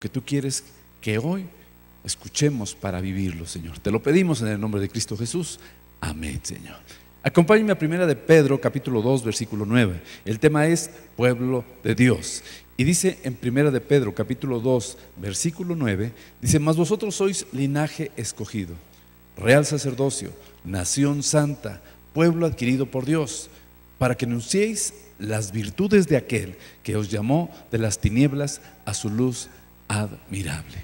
que tú quieres que hoy escuchemos para vivirlo, Señor. Te lo pedimos en el nombre de Cristo Jesús. Amén, Señor. Acompáñenme a Primera de Pedro, capítulo 2, versículo 9. El tema es pueblo de Dios. Y dice en Primera de Pedro, capítulo 2, versículo 9, dice: mas vosotros sois linaje escogido, real sacerdocio, nación santa, pueblo adquirido por Dios, para que anunciéis las virtudes de aquel que os llamó de las tinieblas a su luz admirable.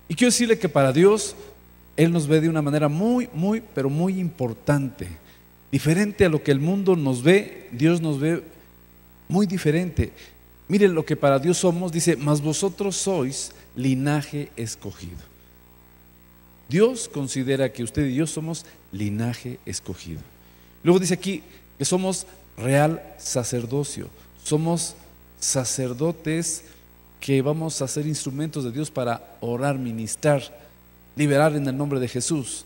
Y quiero decirle que para Dios, Él nos ve de una manera pero muy importante. Diferente a lo que el mundo nos ve, Dios nos ve muy diferente. Miren lo que para Dios somos, dice: mas vosotros sois linaje escogido. Dios considera que usted y yo somos linaje escogido. Luego dice aquí que somos real sacerdocio, somos sacerdotes que vamos a ser instrumentos de Dios para orar, ministrar, liberar en el nombre de Jesús,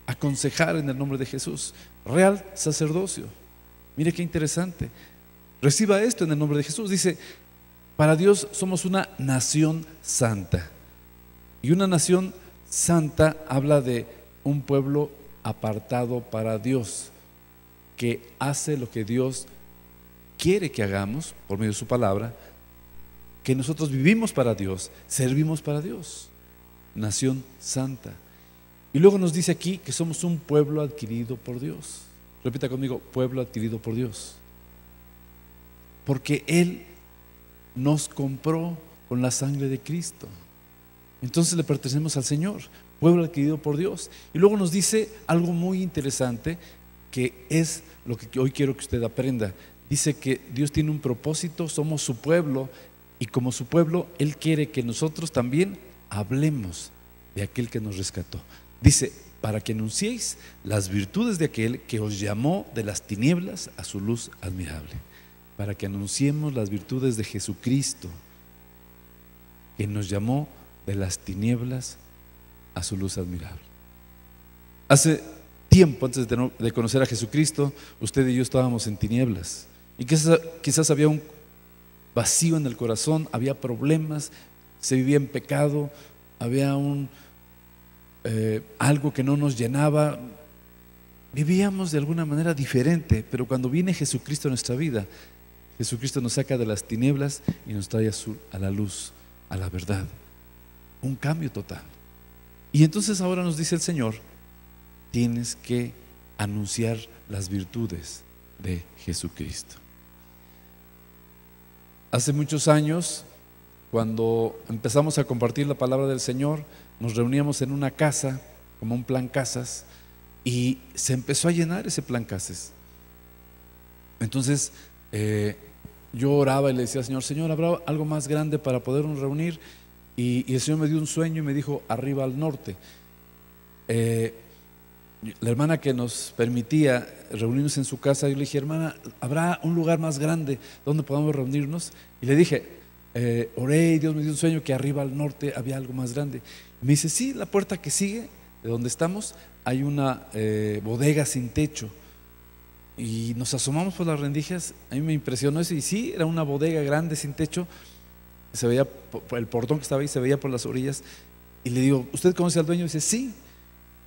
aconsejar en el nombre de Jesús. Real sacerdocio. Mire qué interesante. Reciba esto en el nombre de Jesús. Dice: para Dios somos una nación santa. Y una nación santa habla de un pueblo apartado para Dios, que hace lo que Dios quiere que hagamos por medio de su palabra, que nosotros vivimos para Dios, servimos para Dios. Nación santa. Y luego nos dice aquí que somos un pueblo adquirido por Dios. Repita conmigo: pueblo adquirido por Dios. Porque Él nos compró con la sangre de Cristo. Entonces le pertenecemos al Señor, pueblo adquirido por Dios. Y luego nos dice algo muy interesante, que es lo que hoy quiero que usted aprenda. Dice que Dios tiene un propósito, somos su pueblo, y como su pueblo Él quiere que nosotros también hablemos de aquel que nos rescató. Dice: para que anunciéis las virtudes de aquel que os llamó de las tinieblas a su luz admirable. Para que anunciemos las virtudes de Jesucristo, que nos llamó de las tinieblas a su luz admirable. Hace tiempo, antes de conocer a Jesucristo, usted y yo estábamos en tinieblas, y quizás había un vacío en el corazón, había problemas, se vivía en pecado, había algo que no nos llenaba, vivíamos de alguna manera diferente. Pero cuando viene Jesucristo a nuestra vida, Jesucristo nos saca de las tinieblas y nos trae a la luz, a la verdad. Un cambio total. Y entonces ahora nos dice el Señor: tienes que anunciar las virtudes de Jesucristo. Hace muchos años, cuando empezamos a compartir la palabra del Señor, nos reuníamos en una casa, como un plan casas, y se empezó a llenar ese plan casas. Entonces yo oraba y le decía al Señor: Señor, ¿habrá algo más grande para podernos reunir? Y el Señor me dio un sueño y me dijo: arriba al norte. La hermana que nos permitía reunirnos en su casa, yo le dije: hermana, ¿habrá un lugar más grande donde podamos reunirnos? Y le dije, oré y Dios me dio un sueño que arriba al norte había algo más grande. Y me dice: sí, la puerta que sigue de donde estamos hay una bodega sin techo. Y nos asomamos por las rendijas. A mí me impresionó eso, y sí, era una bodega grande sin techo. Se veía por el portón que estaba ahí, se veía por las orillas. Y le digo: ¿usted conoce al dueño? Y dice: sí.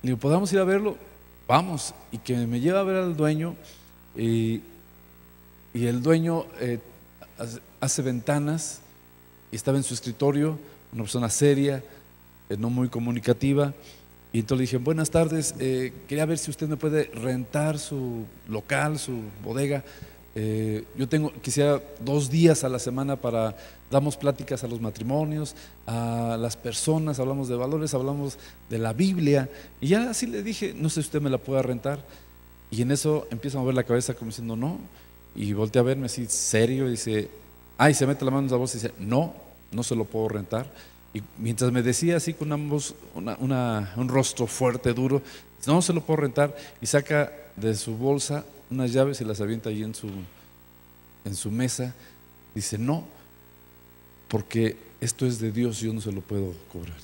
Le digo: ¿podamos ir a verlo? Vamos. Y que me lleva a ver al dueño. Y el dueño hace ventanas, y estaba en su escritorio, una persona seria, no muy comunicativa. Y entonces le dije: buenas tardes, quería ver si usted me puede rentar su local, su bodega. Yo quisiera 2 días a la semana para, damos pláticas a los matrimonios, a las personas, hablamos de valores, hablamos de la Biblia. Y ya así le dije: no sé si usted me la pueda rentar. Y en eso empieza a mover la cabeza como diciendo no, y voltea a verme así serio y dice: y se mete la mano en la bolsa y dice: no se lo puedo rentar. Y mientras me decía así con una voz, un rostro fuerte, duro, no se lo puedo rentar, y saca de su bolsa unas llaves y las avienta ahí en su mesa. Dice: no, porque esto es de Dios, yo no se lo puedo cobrar,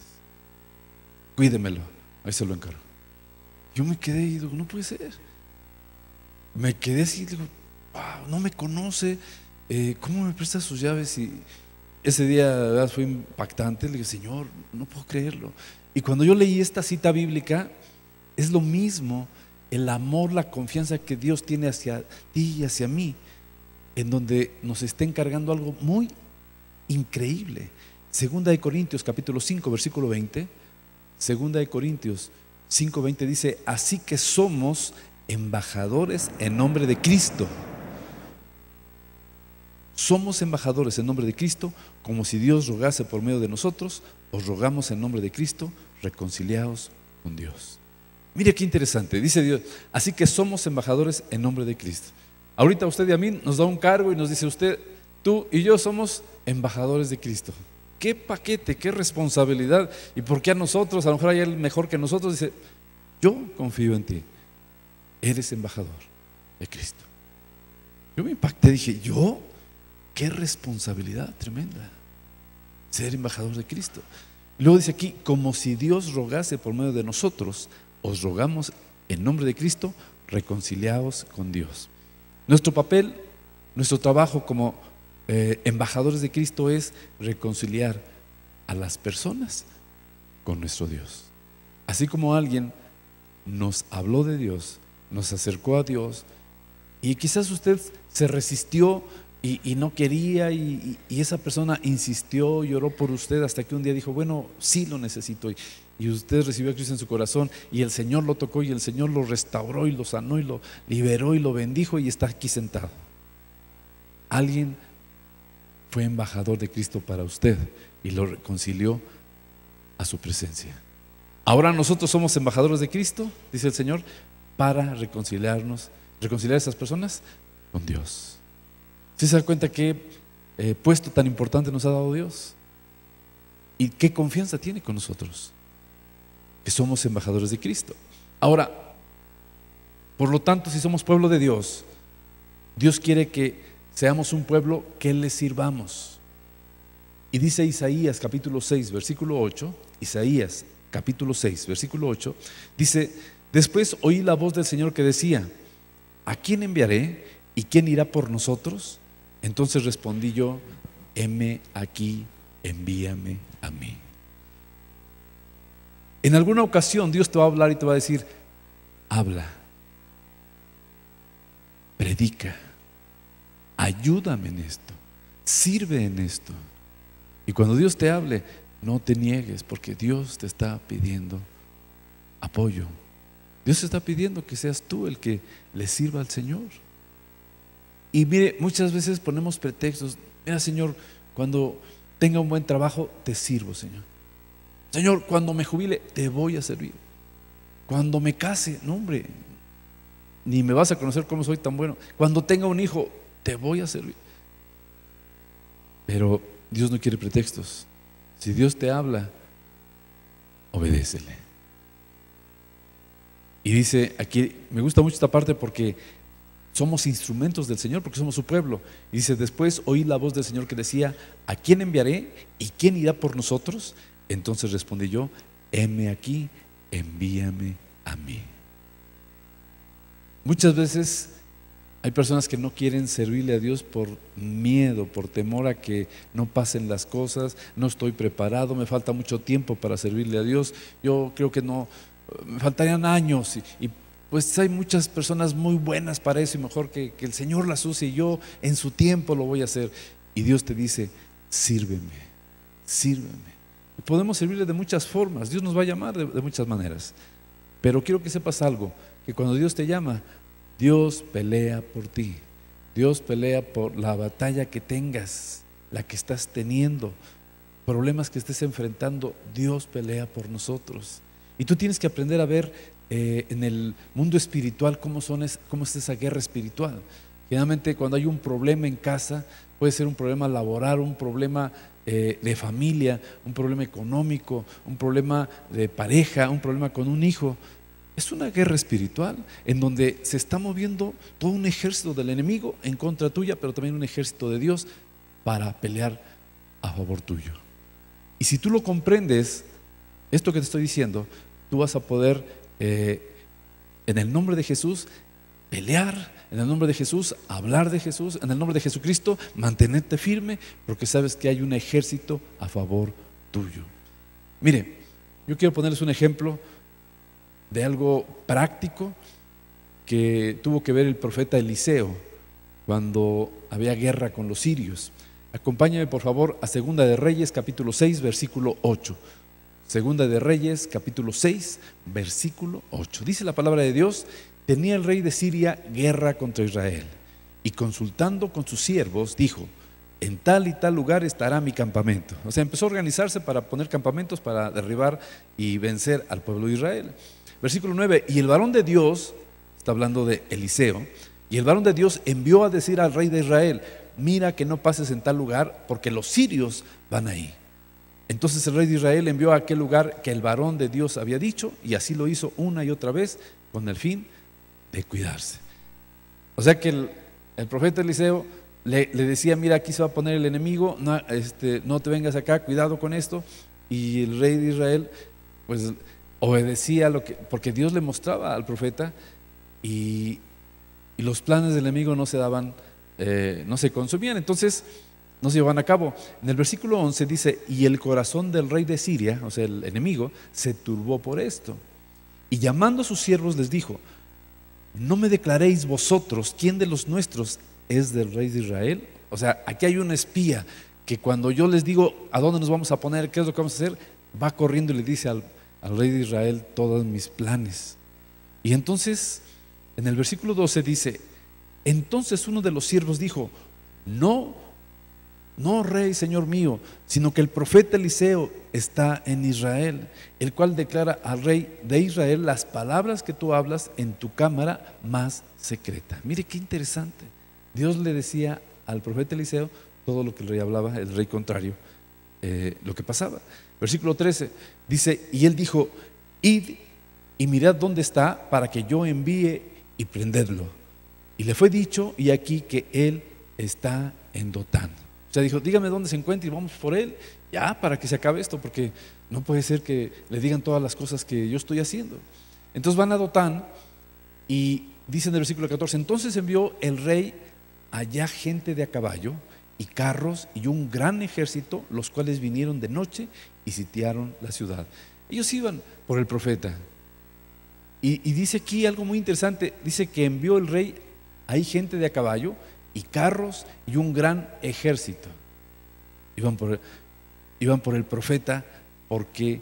cuídemelo, ahí se lo encargo. Yo me quedé y digo: no puede ser. Me quedé así, digo: wow, no me conoce, ¿cómo me presta sus llaves? ese día de verdad fue impactante. Le dije, Señor, no puedo creerlo. Y cuando yo leí esta cita bíblica, es lo mismo, el amor, la confianza que Dios tiene hacia ti y hacia mí, en donde nos está encargando algo muy increíble. Segunda de Corintios capítulo 5 versículo 20. Segunda de Corintios 5:20 dice: así que somos embajadores en nombre de Cristo. Somos embajadores en nombre de Cristo, como si Dios rogase por medio de nosotros. Os rogamos en nombre de Cristo, reconciliaos con Dios. Mire qué interesante, dice Dios, así que somos embajadores en nombre de Cristo. Ahorita usted y a mí nos da un cargo y nos dice usted, tú y yo somos embajadores de Cristo. Qué paquete, qué responsabilidad. ¿Y por qué a nosotros? A lo mejor hay alguien mejor que nosotros. Dice, yo confío en ti, eres embajador de Cristo. Yo me impacté, dije, ¿yo? Qué responsabilidad tremenda, ser embajador de Cristo. Y luego dice aquí, como si Dios rogase por medio de nosotros, os rogamos en nombre de Cristo, reconciliaos con Dios. Nuestro papel, nuestro trabajo como embajadores de Cristo es reconciliar a las personas con nuestro Dios. Así como alguien nos habló de Dios, nos acercó a Dios, y quizás usted se resistió y no quería, y esa persona insistió, lloró por usted hasta que un día dijo, bueno, sí lo necesito, y usted recibió a Cristo en su corazón, y el Señor lo tocó, y el Señor lo restauró y lo sanó y lo liberó y lo bendijo, y está aquí sentado. Alguien fue embajador de Cristo para usted y lo reconcilió a su presencia. Ahora nosotros somos embajadores de Cristo, dice el Señor, para reconciliar a esas personas con Dios. ¿Sí se da cuenta qué puesto tan importante nos ha dado Dios? ¿Y qué confianza tiene con nosotros? Que somos embajadores de Cristo. Ahora, por lo tanto, si somos pueblo de Dios, Dios quiere que seamos un pueblo que le sirvamos. Y dice Isaías capítulo 6 versículo 8, Isaías capítulo 6 versículo 8, dice, después oí la voz del Señor que decía, ¿a quién enviaré y quién irá por nosotros? Entonces respondí yo, heme aquí, envíame a mí. En alguna ocasión Dios te va a hablar y te va a decir, habla, predica, ayúdame en esto, sirve en esto. Y cuando Dios te hable, no te niegues, porque Dios te está pidiendo apoyo. Dios te está pidiendo que seas tú el que le sirva al Señor. Y mire, muchas veces ponemos pretextos. Mira, Señor, cuando tenga un buen trabajo, te sirvo, Señor. Señor, cuando me jubile, te voy a servir. Cuando me case, no, hombre, ni me vas a conocer cómo soy tan bueno. Cuando tenga un hijo, te voy a servir. Pero Dios no quiere pretextos. Si Dios te habla, obedécele. Y dice aquí, me gusta mucho esta parte porque somos instrumentos del Señor, porque somos su pueblo. Y dice, después oí la voz del Señor que decía, ¿a quién enviaré y quién irá por nosotros? Entonces respondí yo, heme aquí, envíame a mí. Muchas veces hay personas que no quieren servirle a Dios por miedo, por temor a que no pasen las cosas. No estoy preparado, me falta mucho tiempo para servirle a Dios. Yo creo que no, me faltarían años y pues hay muchas personas muy buenas para eso y mejor que el Señor las use y yo en su tiempo lo voy a hacer. Y Dios te dice, sírveme, sírveme. Y podemos servirle de muchas formas, Dios nos va a llamar de muchas maneras. Pero quiero que sepas algo, que cuando Dios te llama, Dios pelea por ti. Dios pelea por la batalla que tengas, la que estás teniendo, problemas que estés enfrentando. Dios pelea por nosotros. Y tú tienes que aprender a ver en el mundo espiritual cómo es esa guerra espiritual. Generalmente cuando hay un problema en casa, puede ser un problema laboral, un problema de familia, un problema económico, un problema de pareja, un problema con un hijo. Es una guerra espiritual en donde se está moviendo todo un ejército del enemigo en contra tuya, pero también un ejército de Dios para pelear a favor tuyo. Y si tú lo comprendes, esto que te estoy diciendo, tú vas a poder, en el nombre de Jesús, pelear en el nombre de Jesús, hablar de Jesús, en el nombre de Jesucristo, mantenerte firme, porque sabes que hay un ejército a favor tuyo. Mire, yo quiero ponerles un ejemplo de algo práctico que tuvo que ver el profeta Eliseo cuando había guerra con los sirios. Acompáñame por favor a Segunda de Reyes capítulo 6 versículo 8. Segunda de Reyes capítulo 6 versículo 8. Dice la palabra de Dios: tenía el rey de Siria guerra contra Israel, y consultando con sus siervos dijo: en tal y tal lugar estará mi campamento. O sea, empezó a organizarse para poner campamentos para derribar y vencer al pueblo de Israel. Versículo 9: y el varón de Dios, está hablando de Eliseo, y el varón de Dios envió a decir al rey de Israel: mira que no pases en tal lugar, porque los sirios van ahí. Entonces el rey de Israel envió a aquel lugar que el varón de Dios había dicho, y así lo hizo una y otra vez con el fin de cuidarse. O sea que el profeta Eliseo le decía: mira, aquí se va a poner el enemigo, no te vengas acá, cuidado con esto. Y el rey de Israel pues obedecía porque Dios le mostraba al profeta, y los planes del enemigo no se daban, no se consumían, entonces no se llevaban a cabo. En el versículo 11 dice: y el corazón del rey de Siria, o sea el enemigo, se turbó por esto, y llamando a sus siervos les dijo: no me declaréis vosotros quién de los nuestros es del rey de Israel. O sea, aquí hay un espía que cuando yo les digo a dónde nos vamos a poner, qué es lo que vamos a hacer, va corriendo y le dice al rey de Israel todos mis planes. Y entonces en el versículo 12 dice: entonces uno de los siervos dijo: no, rey, señor mío, sino que el profeta Eliseo está en Israel, el cual declara al rey de Israel las palabras que tú hablas en tu cámara más secreta. Mire qué interesante. Dios le decía al profeta Eliseo todo lo que el rey hablaba, el rey contrario, lo que pasaba. Versículo 13 dice: y él dijo: id y mirad dónde está, para que yo envíe y prendedlo. Y le fue dicho, y aquí que él está en Dotán. O sea, dijo: dígame dónde se encuentra y vamos por él, ya, para que se acabe esto, porque no puede ser que le digan todas las cosas que yo estoy haciendo. Entonces van a Dotán, y dice en el versículo 14: entonces envió el rey allá gente de a caballo y carros y un gran ejército, los cuales vinieron de noche y sitiaron la ciudad. Ellos iban por el profeta. Y dice aquí algo muy interesante. Dice que envió el rey ahí gente de a caballo y carros y un gran ejército. Iban por el profeta, porque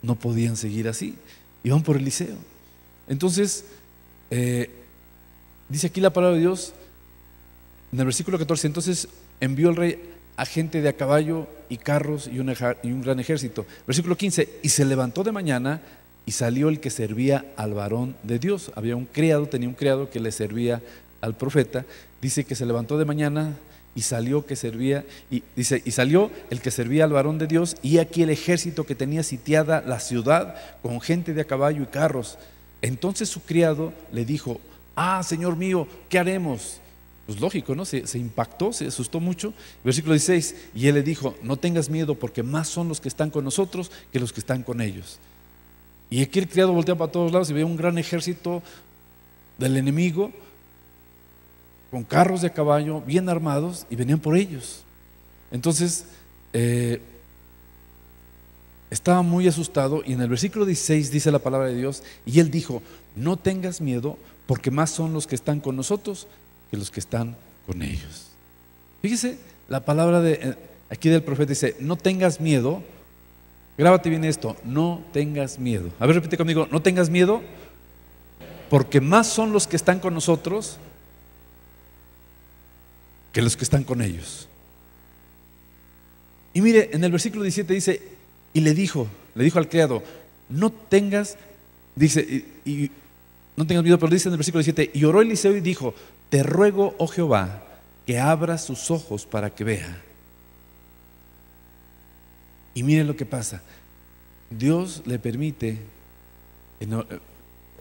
no podían seguir así. Iban por Eliseo. Entonces dice aquí la palabra de Dios en el versículo 14: entonces envió el rey a gente de a caballo y carros y un gran ejército. Versículo 15: y se levantó de mañana y salió el que servía al varón de Dios. Tenía un criado que le servía al profeta. Dice que se levantó de mañana y salió y salió el que servía al varón de Dios, y aquí el ejército que tenía sitiada la ciudad con gente de a caballo y carros. Entonces su criado le dijo: señor mío, ¿qué haremos? Pues lógico, ¿no? Se impactó, se asustó mucho. Versículo 16: y él le dijo: no tengas miedo, porque más son los que están con nosotros que los que están con ellos. Y aquí el criado voltea para todos lados y ve un gran ejército del enemigo con carros de caballo bien armados, y venían por ellos. Entonces estaba muy asustado, y en el versículo 16 dice la palabra de Dios: y él dijo: no tengas miedo, porque más son los que están con nosotros que los que están con ellos. Fíjese, la palabra aquí del profeta dice: no tengas miedo. Grábate bien esto: no tengas miedo. A ver, repite conmigo: no tengas miedo, porque más son los que están con nosotros que los que están con ellos. Y mire, en el versículo 17 dice: y le dijo al criado: no tengas, dice, y no tengas miedo, pero dice en el versículo 17: y oró Eliseo y dijo: te ruego, oh Jehová, que abras sus ojos para que vea. Y mire lo que pasa. Dios le permite,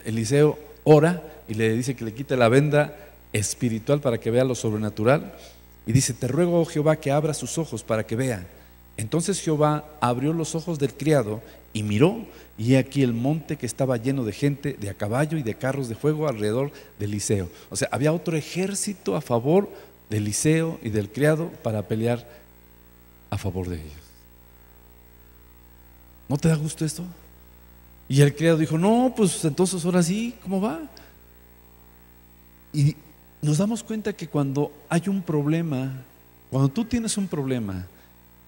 Eliseo ora y le dice que le quite la venda espiritual para que vea lo sobrenatural, y dice: te ruego, oh Jehová, que abra sus ojos para que vea. Entonces Jehová abrió los ojos del criado y miró, y he aquí el monte que estaba lleno de gente, de a caballo y de carros de fuego alrededor de Eliseo. O sea, había otro ejército a favor de Eliseo y del criado para pelear a favor de ellos. ¿No te da gusto esto? Y el criado dijo, no, pues entonces ahora sí, ¿cómo va? Y nos damos cuenta que cuando hay un problema, cuando tú tienes un problema,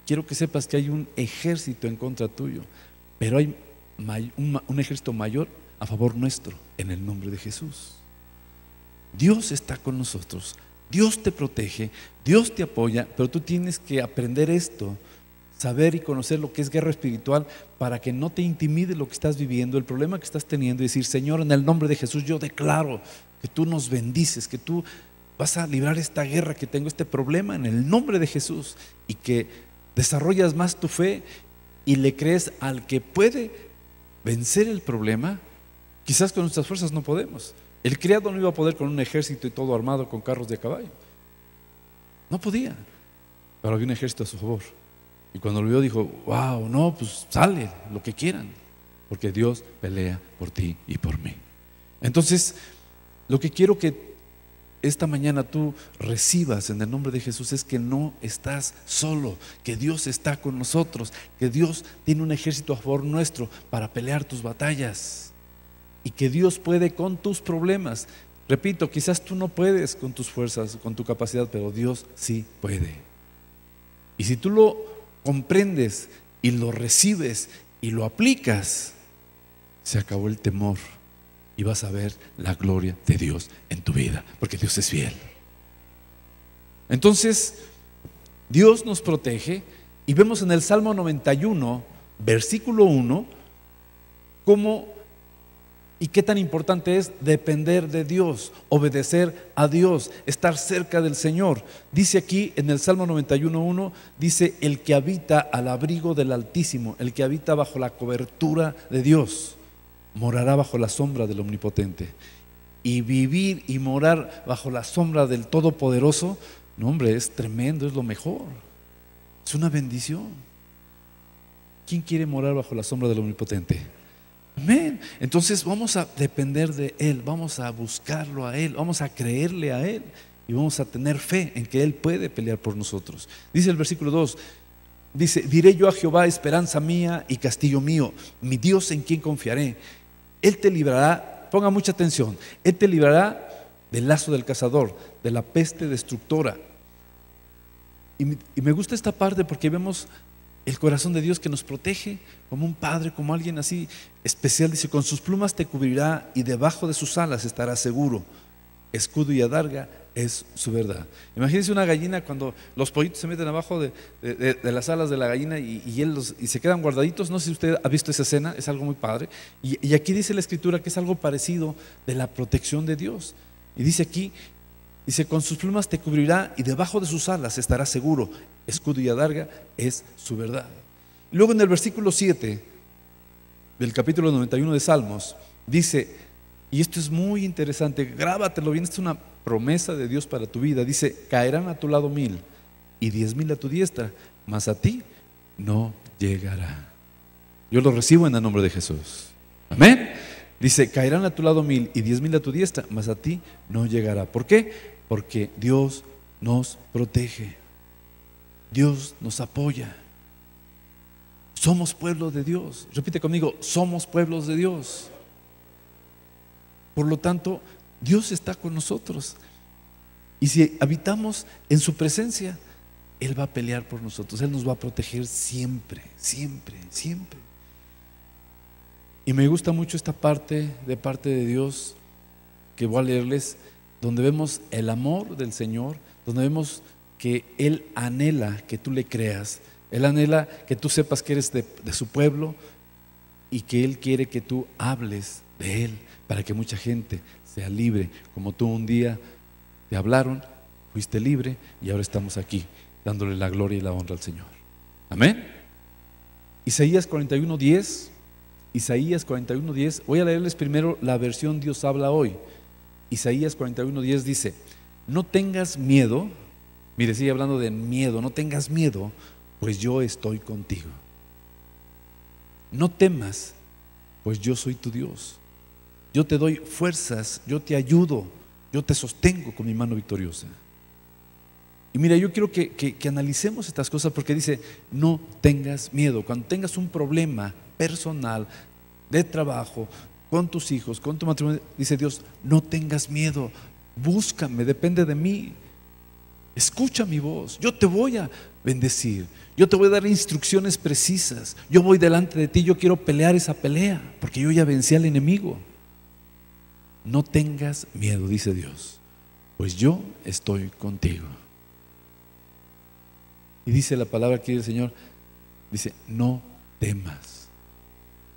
quiero que sepas que hay un ejército en contra tuyo, pero hay un ejército mayor a favor nuestro, en el nombre de Jesús. Dios está con nosotros, Dios te protege, Dios te apoya, pero tú tienes que aprender esto, saber y conocer lo que es guerra espiritual, para que no te intimide lo que estás viviendo, el problema que estás teniendo, y decir, Señor, en el nombre de Jesús yo declaro que tú nos bendices, que tú vas a librar esta guerra que tengo, este problema, en el nombre de Jesús, y que desarrollas más tu fe y le crees al que puede vencer el problema. Quizás con nuestras fuerzas no podemos. El criado no iba a poder con un ejército y todo armado con carros de caballo, no podía, pero había un ejército a su favor. Y cuando lo vio dijo, wow, no, pues sale, lo que quieran, porque Dios pelea por ti y por mí. Entonces, lo que quiero que esta mañana tú recibas en el nombre de Jesús es que no estás solo, que Dios está con nosotros, que Dios tiene un ejército a favor nuestro para pelear tus batallas, y que Dios puede con tus problemas. Repito, quizás tú no puedes con tus fuerzas, con tu capacidad, pero Dios sí puede. Y si tú lo comprendes y lo recibes y lo aplicas, se acabó el temor y vas a ver la gloria de Dios en tu vida, porque Dios es fiel. Entonces, Dios nos protege, y vemos en el Salmo 91, versículo 1, cómo y qué tan importante es depender de Dios, obedecer a Dios, estar cerca del Señor. Dice aquí en el Salmo 91:1, dice, el que habita al abrigo del Altísimo, el que habita bajo la cobertura de Dios, morará bajo la sombra del Omnipotente. Y vivir y morar bajo la sombra del Todopoderoso, no, hombre, es tremendo, es lo mejor, es una bendición. ¿Quién quiere morar bajo la sombra del Omnipotente? Amén. Entonces vamos a depender de Él, vamos a buscarlo a Él, vamos a creerle a Él, y vamos a tener fe en que Él puede pelear por nosotros. Dice el versículo 2, dice, diré yo a Jehová, esperanza mía y castillo mío, mi Dios en quien confiaré. Él te librará, ponga mucha atención, Él te librará del lazo del cazador, de la peste destructora. Y me gusta esta parte porque vemos el corazón de Dios que nos protege como un padre, como alguien así especial. Dice, con sus plumas te cubrirá y debajo de sus alas estarás seguro. Escudo y adarga es su verdad. Imagínense una gallina cuando los pollitos se meten abajo de las alas de la gallina y se quedan guardaditos. No sé si usted ha visto esa escena, es algo muy padre. Y aquí dice la Escritura que es algo parecido de la protección de Dios. Y dice aquí, dice, con sus plumas te cubrirá y debajo de sus alas estarás seguro. Escudo y adarga es su verdad. Y luego en el versículo 7 del capítulo 91 de Salmos dice, y esto es muy interesante, grábatelo bien, esta es una promesa de Dios para tu vida. Dice, caerán a tu lado 1000 y 10,000 a tu diestra, mas a ti no llegará. Yo lo recibo en el nombre de Jesús. Amén. Dice, caerán a tu lado 1000 y 10,000 a tu diestra, mas a ti no llegará. ¿Por qué? Porque Dios nos protege, Dios nos apoya. Somos pueblo de Dios. Repite conmigo, somos pueblos de Dios. Por lo tanto, Dios está con nosotros. Y si habitamos en su presencia, Él va a pelear por nosotros. Él nos va a proteger siempre, siempre, siempre. Y me gusta mucho esta parte de Dios que voy a leerles, donde vemos el amor del Señor, donde vemos que Él anhela que tú le creas, Él anhela que tú sepas que eres de su pueblo, y que Él quiere que tú hables de Él para que mucha gente sea libre, como tú un día te hablaron, fuiste libre y ahora estamos aquí dándole la gloria y la honra al Señor. Amén. Isaías 41:10. Isaías 41:10, voy a leerles primero la versión Dios habla hoy. Isaías 41:10 dice, no tengas miedo, mire, sigue hablando de miedo, no tengas miedo, pues yo estoy contigo. No temas, pues yo soy tu Dios. Yo te doy fuerzas, yo te ayudo, yo te sostengo con mi mano victoriosa. Y mira, yo quiero que analicemos estas cosas, porque dice, no tengas miedo. Cuando tengas un problema personal, de trabajo, con tus hijos, con tu matrimonio, dice Dios, no tengas miedo, búscame, depende de mí. Escucha mi voz, yo te voy a bendecir, yo te voy a dar instrucciones precisas, yo voy delante de ti, yo quiero pelear esa pelea, porque yo ya vencí al enemigo. No tengas miedo, dice Dios, pues yo estoy contigo. Y dice la palabra aquí del Señor, dice, no temas.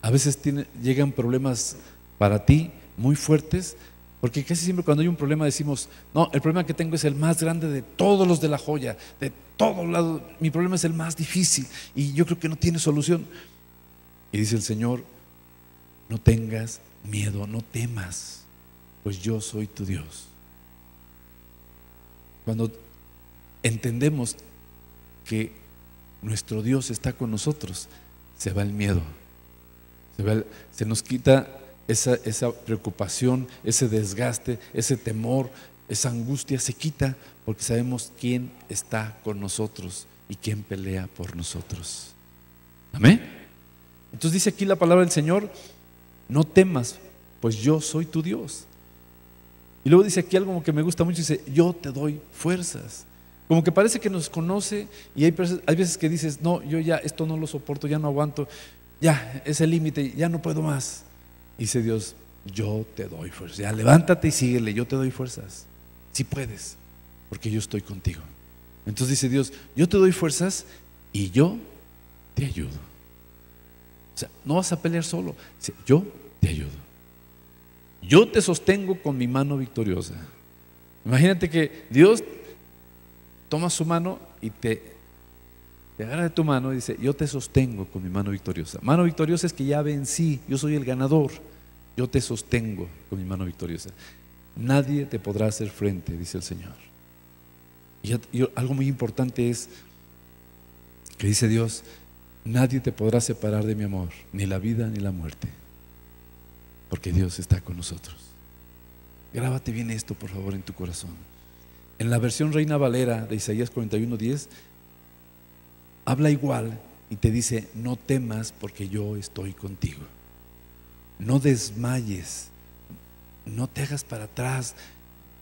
A veces llegan problemas para ti muy fuertes, porque casi siempre cuando hay un problema decimos, no, el problema que tengo es el más grande de todos los de la joya, de todos lados, mi problema es el más difícil y yo creo que no tiene solución. Y dice el Señor, no tengas miedo, no temas, pues yo soy tu Dios. Cuando entendemos que nuestro Dios está con nosotros, se va el miedo, se nos quita esa preocupación, ese desgaste, ese temor, esa angustia se quita, porque sabemos quién está con nosotros y quién pelea por nosotros. Amén. Entonces dice aquí la palabra del Señor, no temas, pues yo soy tu Dios. Y luego dice aquí algo que me gusta mucho, dice, yo te doy fuerzas. Como que parece que nos conoce, y hay veces que dices, no, yo ya esto no lo soporto, ya no aguanto, ya es el límite, ya no puedo más. Dice Dios, yo te doy fuerzas, ya levántate y síguele, yo te doy fuerzas, si puedes, porque yo estoy contigo. Entonces dice Dios, yo te doy fuerzas y yo te ayudo. O sea, no vas a pelear solo, dice, yo te ayudo, yo te sostengo con mi mano victoriosa. Imagínate que Dios toma su mano y te agarra de tu mano y dice, yo te sostengo con mi mano victoriosa. Mano victoriosa es que ya vencí, yo soy el ganador, yo te sostengo con mi mano victoriosa. Nadie te podrá hacer frente, dice el Señor. Y algo muy importante es que dice Dios, nadie te podrá separar de mi amor, ni la vida ni la muerte, porque Dios está con nosotros. Grábate bien esto, por favor, en tu corazón. En la versión Reina Valera de Isaías 41:10 habla igual y te dice, no temas porque yo estoy contigo. No desmayes, no te hagas para atrás,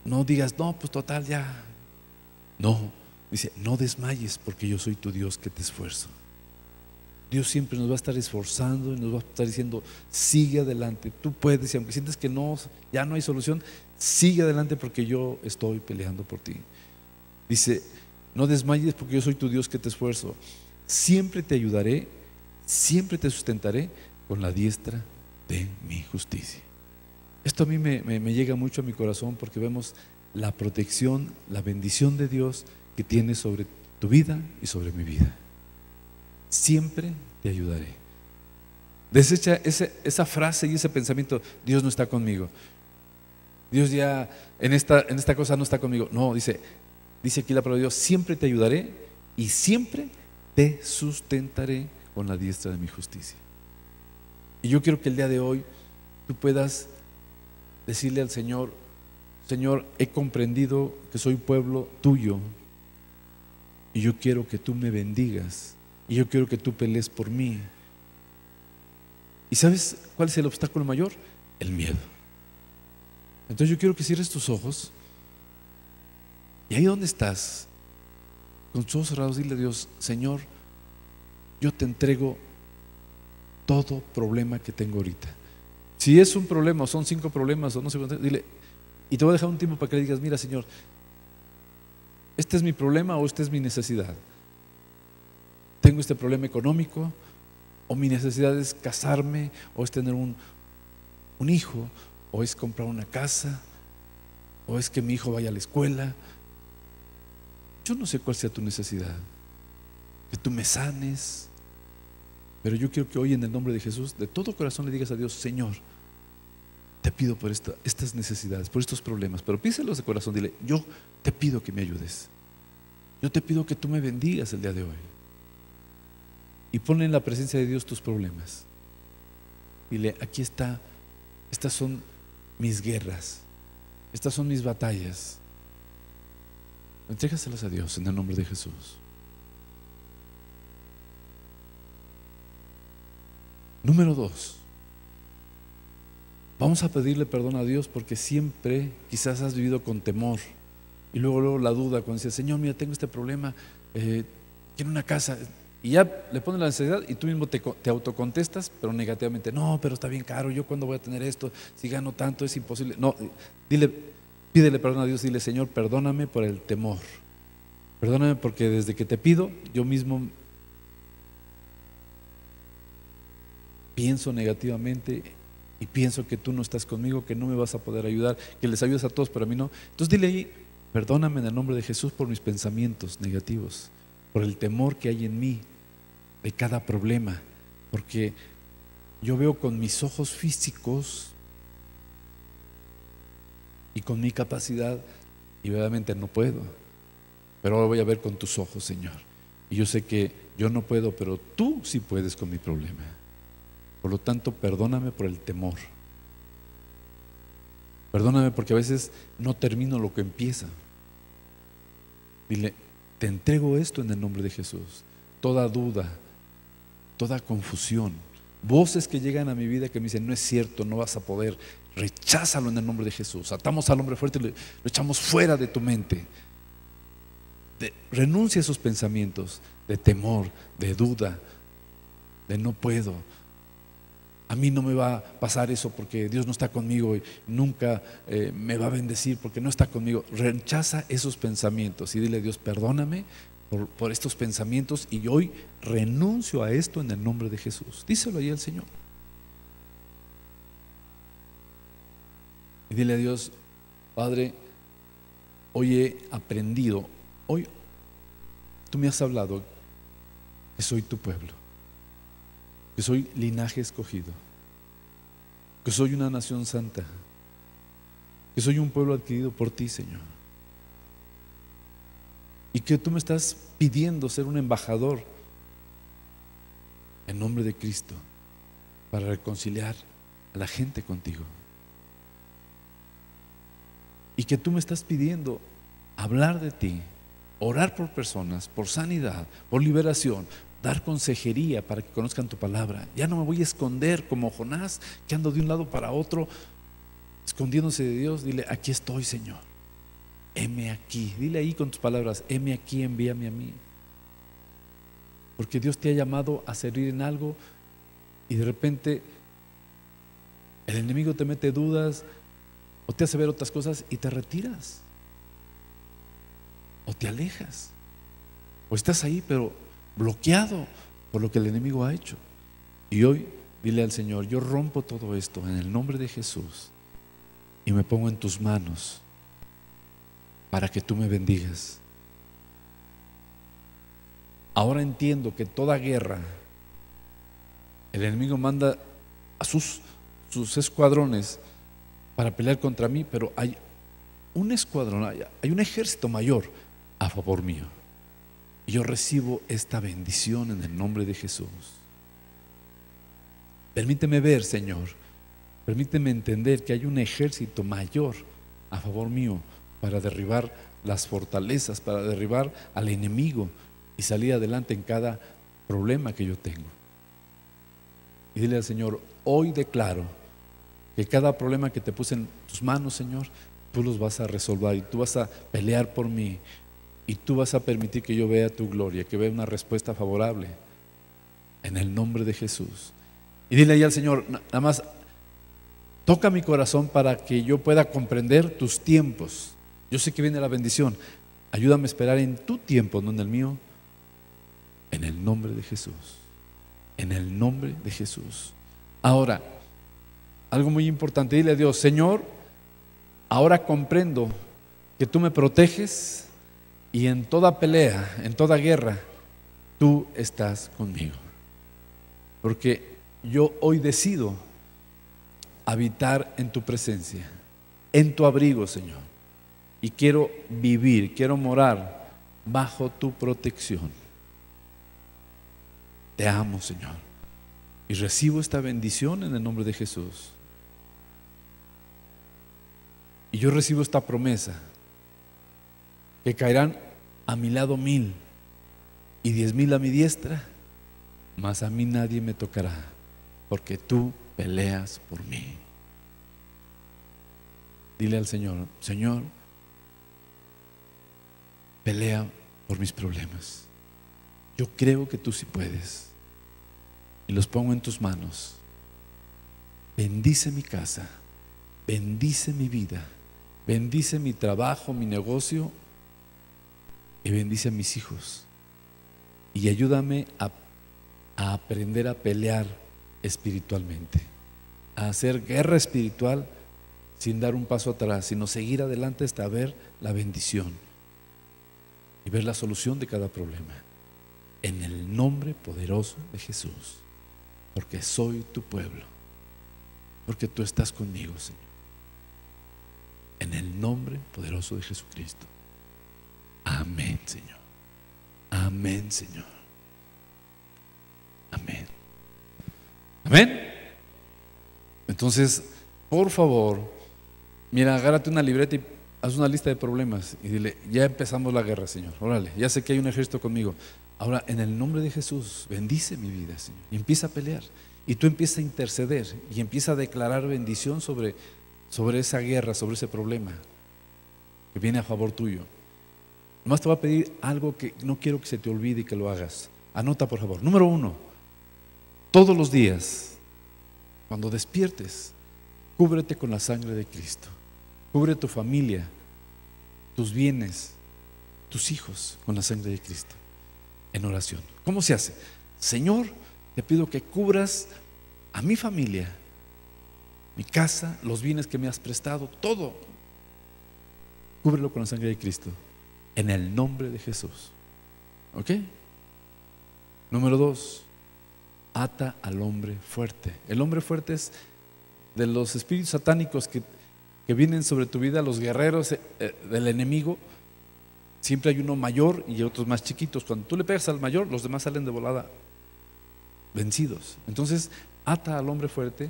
no digas, no, pues total ya. No, dice, no desmayes porque yo soy tu Dios que te esfuerzo. Dios siempre nos va a estar esforzando y nos va a estar diciendo, sigue adelante, tú puedes, y aunque sientes que no, ya no hay solución, sigue adelante porque yo estoy peleando por ti. Dice, no desmayes porque yo soy tu Dios que te esfuerzo. Siempre te ayudaré, siempre te sustentaré con la diestra de mi justicia. Esto a mí me llega mucho a mi corazón, porque vemos la protección, la bendición de Dios que tiene sobre tu vida y sobre mi vida. Siempre te ayudaré. Desecha esa frase y ese pensamiento, Dios no está conmigo, Dios ya en esta cosa no está conmigo. No, dice aquí la palabra de Dios, siempre te ayudaré y siempre te sustentaré con la diestra de mi justicia. Y yo quiero que el día de hoy tú puedas decirle al Señor, Señor, he comprendido que soy pueblo tuyo y yo quiero que tú me bendigas y yo quiero que tú pelees por mí. ¿Y sabes cuál es el obstáculo mayor? El miedo. Entonces yo quiero que cierres tus ojos y ahí donde estás, con tus ojos cerrados, dile a Dios, Señor, yo te entrego todo problema que tengo ahorita. Si es un problema o son 5 problemas o no sé cuánto, dile, y te voy a dejar un tiempo para que le digas, mira, Señor, este es mi problema o esta es mi necesidad. Tengo este problema económico, o mi necesidad es casarme, o es tener un hijo, o es comprar una casa, o es que mi hijo vaya a la escuela. Yo no sé cuál sea tu necesidad, que tú me sanes, pero yo quiero que hoy, en el nombre de Jesús, de todo corazón le digas a Dios, Señor, te pido por estas necesidades, por estos problemas, pero pídeselos de corazón, dile, yo te pido que me ayudes, yo te pido que tú me bendigas el día de hoy, y ponle en la presencia de Dios tus problemas. Dile, aquí está, estas son mis guerras, estas son mis batallas. Entrégaselas a Dios en el nombre de Jesús. Número 2, vamos a pedirle perdón a Dios porque siempre quizás has vivido con temor y luego la duda cuando dices, Señor, mira, tengo este problema, quiero una casa, y ya le pones la necesidad y tú mismo te autocontestas, pero negativamente, no, pero está bien caro, yo cuándo voy a tener esto, si gano tanto es imposible. No, pídele perdón a Dios, dile, Señor, perdóname por el temor, perdóname porque desde que te pido yo mismo pienso negativamente y pienso que tú no estás conmigo, que no me vas a poder ayudar, que les ayudas a todos pero a mí no. Entonces dile ahí, perdóname en el nombre de Jesús por mis pensamientos negativos, por el temor que hay en mí de cada problema, porque yo veo con mis ojos físicos y con mi capacidad y verdaderamente no puedo, pero ahora voy a ver con tus ojos, Señor, y yo sé que yo no puedo, pero tú sí puedes con mi problema. Por lo tanto, perdóname por el temor. Perdóname porque a veces no termino lo que empieza. Dile, te entrego esto en el nombre de Jesús. Toda duda, toda confusión, voces que llegan a mi vida que me dicen, no es cierto, no vas a poder, recházalo en el nombre de Jesús. Atamos al hombre fuerte y lo echamos fuera de tu mente. Renuncia a esos pensamientos de temor, de duda, de no puedo. A mí no me va a pasar eso porque Dios no está conmigo y nunca me va a bendecir porque no está conmigo. Rechaza esos pensamientos y dile a Dios, perdóname por estos pensamientos y hoy renuncio a esto en el nombre de Jesús. Díselo ahí al Señor. Y dile a Dios, Padre, hoy he aprendido, hoy tú me has hablado que soy tu pueblo, que soy linaje escogido, que soy una nación santa, que soy un pueblo adquirido por ti, Señor, y que tú me estás pidiendo ser un embajador en nombre de Cristo para reconciliar a la gente contigo, y que tú me estás pidiendo hablar de ti, orar por personas, por sanidad, por liberación, dar consejería para que conozcan tu palabra. Ya no me voy a esconder como Jonás, que ando de un lado para otro escondiéndose de Dios. Dile, aquí estoy, Señor, heme aquí. Dile ahí con tus palabras, heme aquí, envíame a mí. Porque Dios te ha llamado a servir en algo y de repente el enemigo te mete dudas o te hace ver otras cosas y te retiras o te alejas o estás ahí pero bloqueado por lo que el enemigo ha hecho. Y hoy dile al Señor, yo rompo todo esto en el nombre de Jesús y me pongo en tus manos para que tú me bendigas. Ahora entiendo que toda guerra el enemigo manda a sus escuadrones para pelear contra mí, pero hay un escuadrón, hay un ejército mayor a favor mío. Y yo recibo esta bendición en el nombre de Jesús. Permíteme ver, Señor, permíteme entender que hay un ejército mayor a favor mío para derribar las fortalezas, para derribar al enemigo y salir adelante en cada problema que yo tengo. Y dile al Señor, hoy declaro que cada problema que te puse en tus manos, Señor, tú los vas a resolver y tú vas a pelear por mí. Y tú vas a permitir que yo vea tu gloria, que vea una respuesta favorable en el nombre de Jesús. Y dile ahí al Señor, nada más toca mi corazón para que yo pueda comprender tus tiempos. Yo sé que viene la bendición. Ayúdame a esperar en tu tiempo, no en el mío. En el nombre de Jesús. En el nombre de Jesús. Ahora, algo muy importante, dile a Dios, Señor, ahora comprendo que tú me proteges. Y en toda pelea, en toda guerra, tú estás conmigo. Porque yo hoy decido habitar en tu presencia, en tu abrigo, Señor. Y quiero vivir, quiero morar bajo tu protección. Te amo, Señor, y recibo esta bendición en el nombre de Jesús. Y yo recibo esta promesa, que caerán a mi lado 1000 y 10,000 a mi diestra, mas a mí nadie me tocará, porque tú peleas por mí. Dile al Señor: Señor, pelea por mis problemas. Yo creo que tú sí puedes, y los pongo en tus manos. Bendice mi casa, bendice mi vida, bendice mi trabajo, mi negocio, y bendice a mis hijos. Y ayúdame a aprender a pelear espiritualmente, a hacer guerra espiritual sin dar un paso atrás, sino seguir adelante hasta ver la bendición y ver la solución de cada problema. En el nombre poderoso de Jesús, porque soy tu pueblo, porque tú estás conmigo, Señor. En el nombre poderoso de Jesucristo. Amén, Señor. Amén, Señor. Amén. Amén. Entonces, por favor, mira, agárrate una libreta y haz una lista de problemas y dile: ya empezamos la guerra, Señor. Órale, ya sé que hay un ejército conmigo. Ahora, en el nombre de Jesús, bendice mi vida, Señor. Y empieza a pelear. Y tú empieza a interceder y empieza a declarar bendición sobre esa guerra, sobre ese problema que viene a favor tuyo. Nomás te voy a pedir algo que no quiero que se te olvide y que lo hagas. Anota, por favor. Número 1, todos los días, cuando despiertes, cúbrete con la sangre de Cristo. Cubre tu familia, tus bienes, tus hijos con la sangre de Cristo en oración. ¿Cómo se hace? Señor, te pido que cubras a mi familia, mi casa, los bienes que me has prestado, todo. Cúbrelo con la sangre de Cristo en el nombre de Jesús. ¿Ok? Número 2, ata al hombre fuerte. El hombre fuerte es de los espíritus satánicos que vienen sobre tu vida, los guerreros del enemigo. Siempre hay uno mayor y otros más chiquitos. Cuando tú le pegas al mayor, los demás salen de volada vencidos. Entonces, ata al hombre fuerte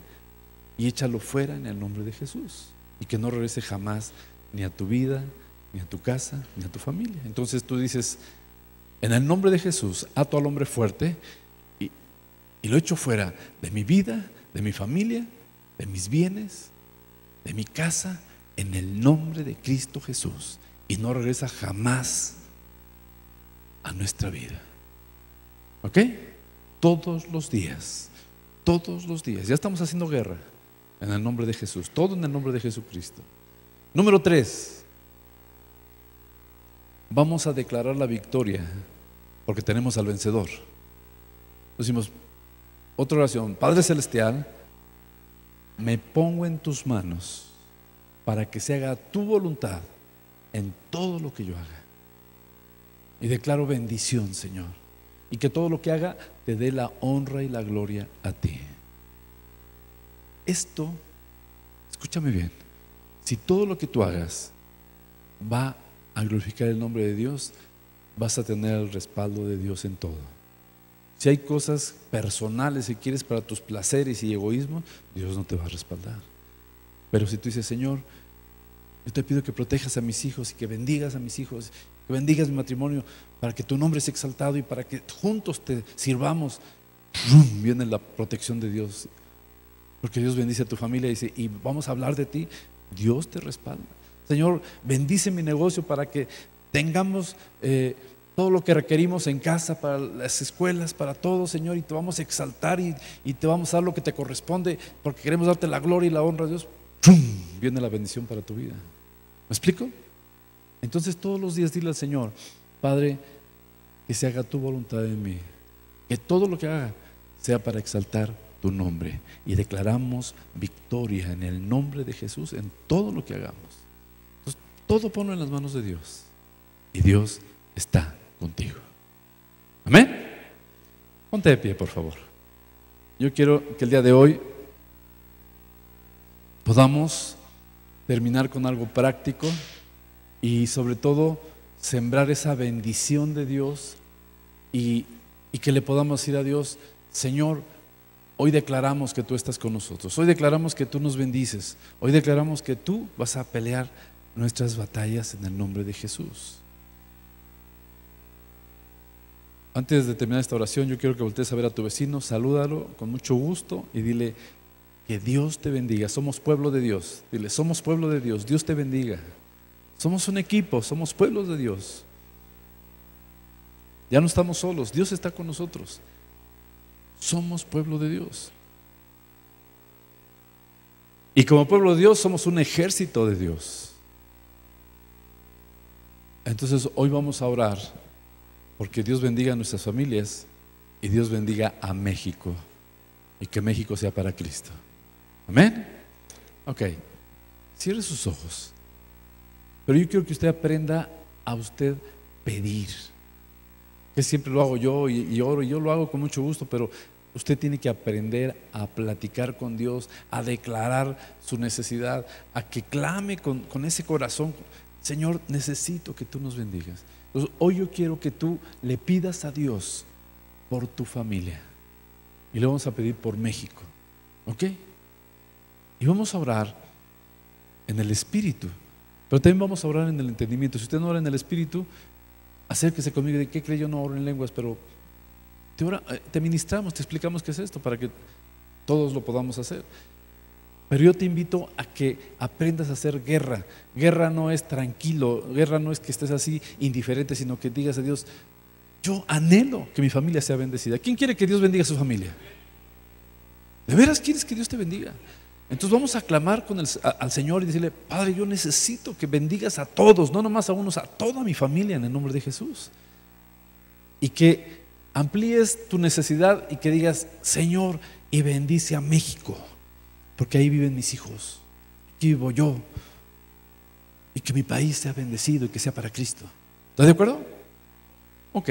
y échalo fuera en el nombre de Jesús, y que no regrese jamás ni a tu vida, ni a tu casa, ni a tu familia. Entonces tú dices: en el nombre de Jesús ato al hombre fuerte y lo echo fuera de mi vida, de mi familia, de mis bienes, de mi casa, en el nombre de Cristo Jesús, y no regresa jamás a nuestra vida. ¿Ok? Todos los días, ya estamos haciendo guerra en el nombre de Jesús, todo en el nombre de Jesucristo. Número 3, vamos a declarar la victoria porque tenemos al vencedor. Decimos otra oración: Padre Celestial, me pongo en tus manos para que se haga tu voluntad en todo lo que yo haga. Y declaro bendición, Señor, y que todo lo que haga te dé la honra y la gloria a ti. Esto, escúchame bien, si todo lo que tú hagas va a glorificar el nombre de Dios, vas a tener el respaldo de Dios en todo. Si hay cosas personales que quieres para tus placeres y egoísmo, Dios no te va a respaldar. Pero si tú dices: Señor, yo te pido que protejas a mis hijos y que bendigas a mis hijos, que bendigas mi matrimonio, para que tu nombre sea exaltado y para que juntos te sirvamos, viene la protección de Dios. Porque Dios bendice a tu familia y dice: y vamos a hablar de ti. Dios te respalda. Señor, bendice mi negocio para que tengamos todo lo que requerimos en casa, para las escuelas, para todo, Señor, y te vamos a exaltar y te vamos a dar lo que te corresponde, porque queremos darte la gloria y la honra a Dios. Viene la bendición para tu vida. ¿Me explico? Entonces todos los días dile al Señor: Padre, que se haga tu voluntad en mí, que todo lo que haga sea para exaltar tu nombre, y declaramos victoria en el nombre de Jesús en todo lo que hagamos. Entonces, todo ponlo en las manos de Dios y Dios está contigo. Amén. Ponte de pie, por favor. Yo quiero que el día de hoy podamos terminar con algo práctico y sobre todo sembrar esa bendición de Dios y y que le podamos decir a Dios: Señor, hoy declaramos que tú estás con nosotros, hoy declaramos que tú nos bendices, hoy declaramos que tú vas a pelear nuestras batallas en el nombre de Jesús. Antes de terminar esta oración, yo quiero que voltees a ver a tu vecino, salúdalo con mucho gusto y dile: que Dios te bendiga. Somos pueblo de Dios. Dile: somos pueblo de Dios, Dios te bendiga. Somos un equipo, somos pueblos de Dios. Ya no estamos solos, Dios está con nosotros. Somos pueblo de Dios. Y como pueblo de Dios somos un ejército de Dios. Entonces hoy vamos a orar porque Dios bendiga a nuestras familias y Dios bendiga a México, y que México sea para Cristo. Amén. Ok, cierre sus ojos. Pero yo quiero que usted aprenda a usted pedir. Que siempre lo hago yo y oro, y yo lo hago con mucho gusto, pero usted tiene que aprender a platicar con Dios, a declarar su necesidad, a que clame con ese corazón: Señor, necesito que tú nos bendigas. Entonces, hoy yo quiero que tú le pidas a Dios por tu familia, y le vamos a pedir por México, ¿ok? Y vamos a orar en el Espíritu, pero también vamos a orar en el entendimiento. Si usted no ora en el Espíritu, acérquese conmigo. ¿De qué cree? Yo no oro en lenguas, pero te ministramos, te explicamos qué es esto para que todos lo podamos hacer. Pero yo te invito a que aprendas a hacer guerra. Guerra no es tranquilo, guerra no es que estés así indiferente, sino que digas a Dios: yo anhelo que mi familia sea bendecida. ¿Quién quiere que Dios bendiga a su familia? ¿De veras quieres que Dios te bendiga? Entonces vamos a clamar al Señor y decirle: Padre, yo necesito que bendigas a todos, no nomás a unos, a toda mi familia, en el nombre de Jesús. Y que amplíes tu necesidad y que digas: Señor, y bendice a México, porque ahí viven mis hijos, aquí vivo yo, y que mi país sea bendecido y que sea para Cristo. ¿Estás de acuerdo? Ok.